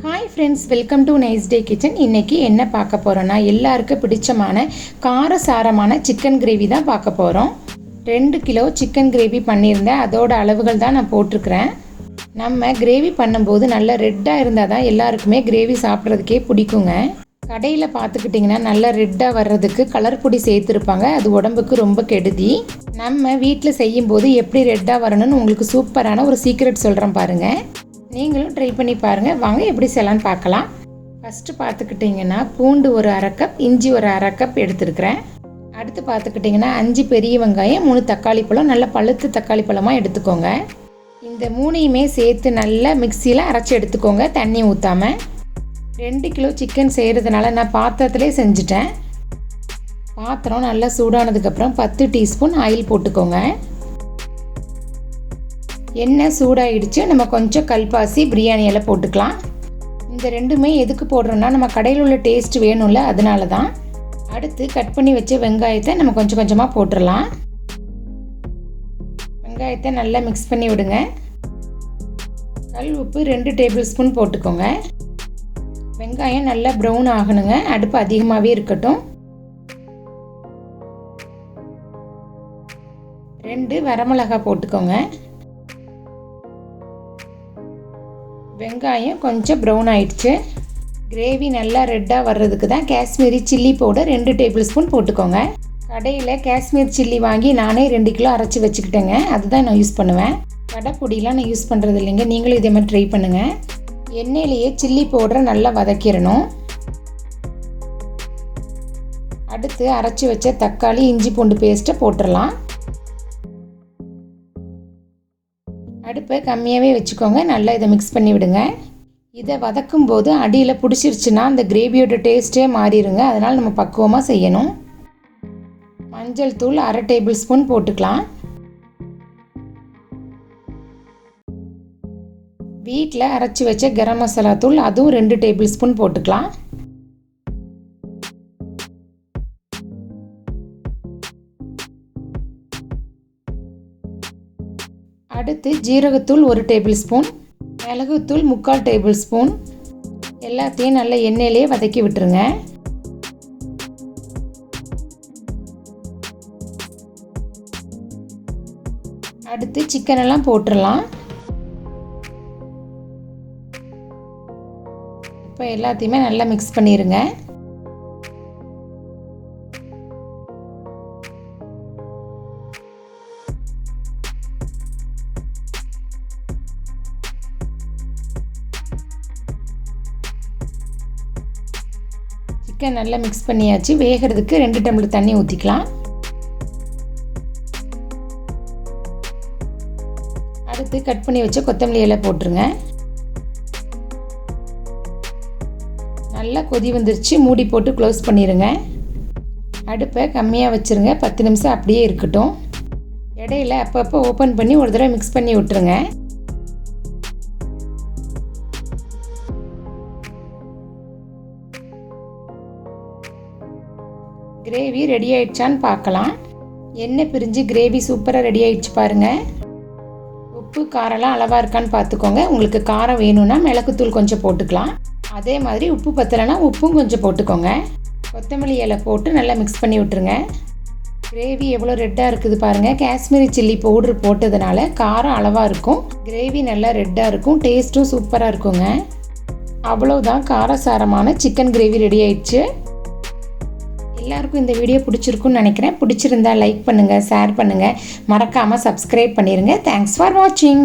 Hi friends, welcome to Nicedaykitchen. இன்றைக்கி என்ன பார்க்க போகிறோன்னா, எல்லாருக்கும் பிடிச்சமான காரசாரமான சிக்கன் கிரேவி தான் பார்க்க போகிறோம். 2 கிலோ சிக்கன் கிரேவி பண்ணியிருந்தேன். அதோட அளவுகள் தான் நான் போட்டிருக்கிறேன். நம்ம கிரேவி பண்ணும்போது நல்லா ரெட்டாக இருந்தால் தான் எல்லாருக்குமே கிரேவி சாப்பிட்றதுக்கே பிடிக்குங்க. கடையில் பார்த்துக்கிட்டிங்கன்னா நல்லா ரெட்டாக வர்றதுக்கு கலர் பொடி சேர்த்துருப்பாங்க. அது உடம்புக்கு ரொம்ப கெடுதி. நம்ம வீட்டில் செய்யும்போது எப்படி ரெட்டாக வரணும்னு உங்களுக்கு சூப்பரான ஒரு சீக்ரெட் சொல்கிறேன் பாருங்கள். நீங்களும் ட்ரை பண்ணி பாருங்கள். வாங்க எப்படி செய்யலான்னு பார்க்கலாம். ஃபஸ்ட்டு பார்த்துக்கிட்டிங்கன்னா பூண்டு ஒரு 1/2 கப், இஞ்சி ஒரு 1/2 கப் எடுத்துருக்கிறேன். அடுத்து பார்த்துக்கிட்டிங்கன்னா 5 பெரிய வெங்காயம், 3 தக்காளி பழம், நல்ல பழுத்த தக்காளி பழமாக எடுத்துக்கோங்க. இந்த 3யுமே சேர்த்து நல்லா மிக்சியில் அரைச்சி எடுத்துக்கோங்க, தண்ணி ஊற்றாமல். 2 கிலோ சிக்கன் செய்கிறதுனால நான் பாத்திரத்துலேயே செஞ்சுட்டேன். பாத்திரம் நல்லா சூடானதுக்கப்புறம் 10 டீஸ்பூன் ஆயில் போட்டுக்கோங்க. எண்ணெய் சூடாகிடுச்சு. நம்ம கொஞ்சம் கல்பாசி, பிரியாணி இலை போட்டுக்கலாம். இந்த ரெண்டுமே எதுக்கு போடுறோன்னா, நம்ம கடையில் உள்ள டேஸ்ட் வேணும்ல, அதனால தான். அடுத்து கட் பண்ணி வச்ச வெங்காயத்தை நம்ம கொஞ்சம் கொஞ்சமாக போட்டுடலாம். வெங்காயத்தை நல்லா மிக்ஸ் பண்ணி விடுங்க. கல் உப்பு 2 டேபிள் ஸ்பூன் போட்டுக்கோங்க. வெங்காயம் நல்லா ப்ரௌன் ஆகணுங்க. அடுப்பு அதிகமாகவே இருக்கட்டும். 2 வரமிளகாய் போட்டுக்கோங்க. வெங்காயம் கொஞ்சம் ப்ரௌன் ஆயிடுச்சு. கிரேவி நல்லா ரெட்டாக வர்றதுக்கு தான் Kashmiri chilli powder 2 table spoon போட்டுக்கோங்க. கடையில் காஷ்மீர் சில்லி வாங்கி நானே 2 கிலோ அரைச்சி வச்சுக்கிட்டேங்க. அதுதான் நான் யூஸ் பண்ணுவேன். கடை பொடியெலாம் நான் யூஸ் பண்ணுறது இல்லைங்க. நீங்களும் இதே மாதிரி ட்ரை பண்ணுங்கள். எண்ணெயிலேயே சில்லி பவுடரை நல்லா வதக்கிடணும். அடுத்து அரைச்சி வச்ச தக்காளி, இஞ்சி பூண்டு பேஸ்ட்டை போட்டுடலாம். அடுப்பை கம்மியாகவே வச்சுக்கோங்க. நல்லா இதை மிக்ஸ் பண்ணி விடுங்க. இதை வதக்கும் போது அடியில் பிடிச்சிருச்சுன்னா அந்த கிரேவியோட டேஸ்ட்டே மாறிடுங்க. அதனால் நம்ம பக்குவமாக செய்யணும். மஞ்சள் தூள் 1/2 டேபிள் ஸ்பூன் போட்டுக்கலாம். வீட்டில் அரைச்சி வச்ச கரம் மசாலா தூள், அதுவும் 2 டேபிள் ஸ்பூன் போட்டுக்கலாம். அடுத்து ஜீரகத்தூள் 1 டேபிள் ஸ்பூன், மிளகுத்தூள் 3/4 டேபிள் ஸ்பூன். எல்லாத்தையும் நல்லா எண்ணெயிலே வதக்கி விட்டுருங்க. அடுத்து சிக்கனெல்லாம் போட்டுடலாம். இப்போ எல்லாத்தையுமே நல்லா மிக்ஸ் பண்ணிடுங்க. சிக்கன் நல்லா மிக்ஸ் பண்ணியாச்சு. வேகிறதுக்கு 2 டம்ளர் தண்ணி ஊற்றிக்கலாம். அடுத்து கட் பண்ணி வச்ச கொத்தமல்லி இலை போட்டுருங்க. நல்லா கொதி வந்துருச்சு. மூடி போட்டு க்ளோஸ் பண்ணிடுங்க. அடுப்பை கம்மியாக வச்சுருங்க. 10 நிமிஷம் அப்படியே இருக்கட்டும். இடையில அப்பப்போ ஓப்பன் பண்ணி ஒரு தடவை மிக்ஸ் பண்ணி விட்டுருங்க. கிரேவி ரெடி ஆயிடுச்சான்னு பார்க்கலாம். எண்ணெய் பிரிஞ்சு கிரேவி சூப்பராக ரெடி ஆயிடுச்சு பாருங்கள். உப்பு காரம்லாம் அளவாக இருக்கான்னு பார்த்துக்கோங்க. உங்களுக்கு காரம் வேணும்னா மிளகுத்தூள் கொஞ்சம் போட்டுக்கலாம். அதே மாதிரி உப்பு பத்தலைன்னா உப்பும் கொஞ்சம் போட்டுக்கோங்க. கொத்தமல்லி இலை போட்டு நல்லா மிக்ஸ் பண்ணி விட்டுருங்க. கிரேவி எவ்வளோ ரெட்டாக இருக்குது பாருங்கள். காஷ்மீரி சில்லி பவுட்ரு போட்டதுனால காரம் அளவாக இருக்கும். கிரேவி நல்லா ரெட்டாக இருக்கும். டேஸ்ட்டும் சூப்பராக இருக்குங்க. அவ்வளோதான், காரசாரமான சிக்கன் கிரேவி ரெடி ஆயிடுச்சு. எல்லாருக்கும் இந்த வீடியோ பிடிச்சிருக்குன்னு நினைக்கிறேன். பிடிச்சிருந்தா லைக் பண்ணுங்கள், ஷேர் பண்ணுங்கள், மறக்காமல் சப்ஸ்கிரைப் பண்ணிடுங்க. தேங்க்ஸ் ஃபார் வாட்சிங்.